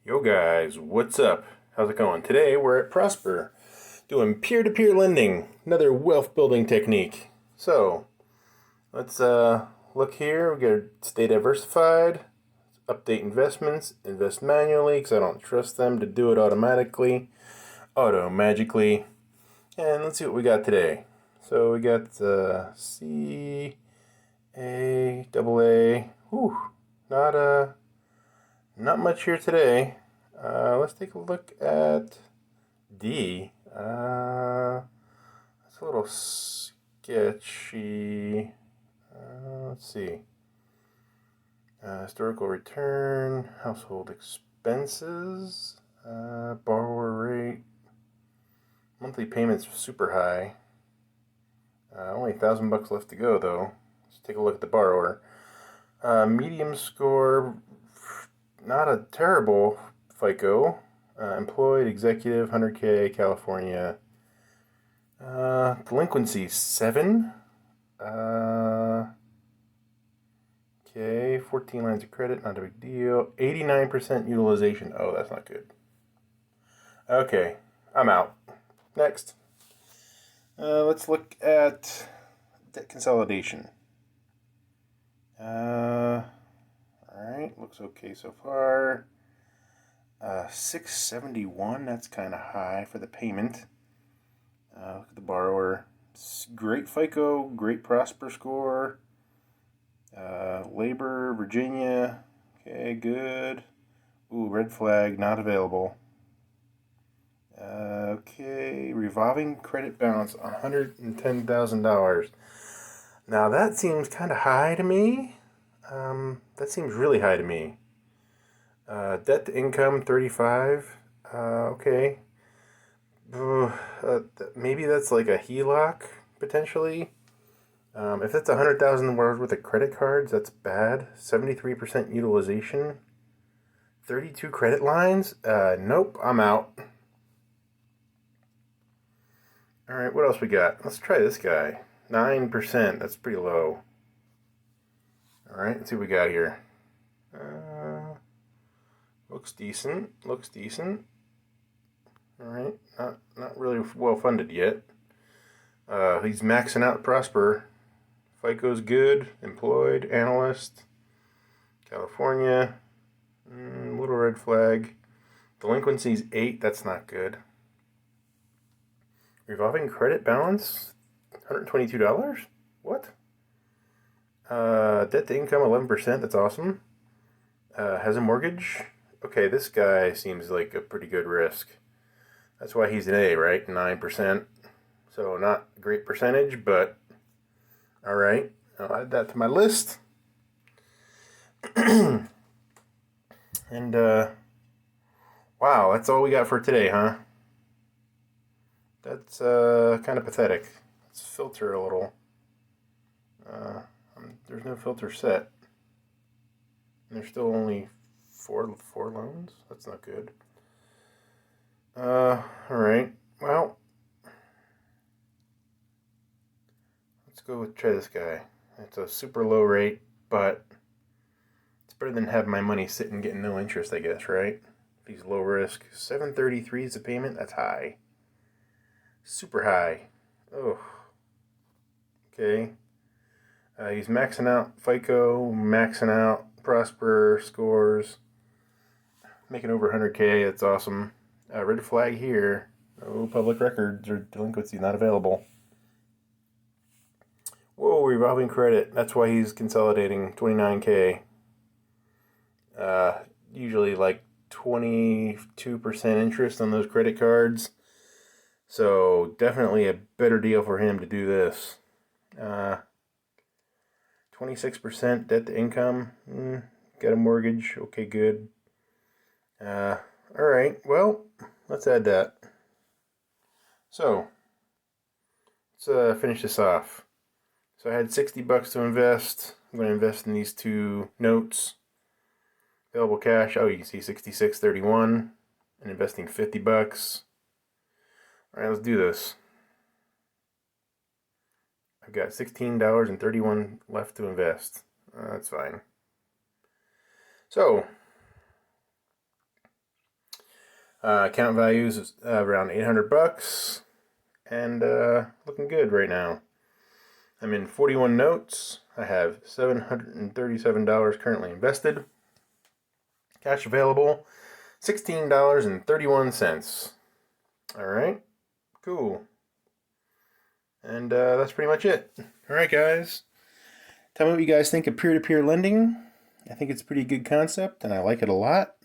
Yo guys, what's up? How's it going? Today we're at Prosper doing peer-to-peer lending, another wealth building technique. So let's look here. We gotta stay diversified, update investments, invest manually because I don't trust them to do it automatically, magically. And let's see what we got today. So we got C A double A. Whew, not much here today. Let's take a look at D. It's a little sketchy. Let's see. Historical return, household expenses, borrower rate, monthly payments super high. Only $1,000 left to go though. Let's take a look at the borrower. Medium score, not a terrible FICO. Employed, executive, 100K, California. Delinquency 7. Okay, 14 lines of credit, not a big deal. 89% utilization. Oh, that's not good. Okay, I'm out. Next. Let's look at debt consolidation. Alright, looks okay so far. 671, that's kind of high for the payment. Look at the borrower. Great FICO, great Prosper score. Labor, Virginia. Okay, good. Ooh, red flag, not available. Okay, revolving credit balance, $110,000. Now that seems kind of high to me. That seems really high to me. Debt to income, 35. Okay. Maybe that's like a HELOC, potentially. If that's $100,000 worth of credit cards, that's bad. 73% utilization. 32 credit lines? Nope, I'm out. Alright, what else we got? Let's try this guy. 9%, that's pretty low. Alright, let's see what we got here. Looks decent. Alright, not really well funded yet. He's maxing out Prosper. FICO's good. Employed, analyst. California. Little red flag. Delinquency's 8, that's not good. Revolving credit balance, $122? What? Debt to income, 11%, that's awesome. Has a mortgage. Okay, this guy seems like a pretty good risk. That's why he's an A, right? 9%. So not a great percentage, but alright. I'll add that to my list. And, wow, that's all we got for today, huh? That's, kind of pathetic. Let's filter a little. There's no filter set. And there's still only four loans? That's not good. Alright. Well, let's try this guy. It's a super low rate, but it's better than having my money sitting getting no interest, I guess, right? If he's low risk. 733 is the payment. That's high. Super high. Oh. Okay. He's maxing out FICO, maxing out Prosper scores, making over 100K. That's awesome. Red flag here. No public records or delinquency not available. Whoa, revolving credit. That's why he's consolidating. 29K. Usually like 22% interest on those credit cards. So definitely a better deal for him to do this. 26% debt to income. Got a mortgage. Okay, good. Alright, well, let's add that. So, let's finish this off. So I had $60 to invest. I'm going to invest in these two notes. Available cash. Oh, you can see 66.31. And investing $50. Alright, let's do this. I've got $16.31 left to invest. That's fine. So, Account values is around 800 bucks, and looking good right now. I'm in 41 notes. I have $737 currently invested. Cash available, $16.31. All right, cool. And that's pretty much it. All right, guys. Tell me what you guys think of peer-to-peer lending. I think it's a pretty good concept, and I like it a lot.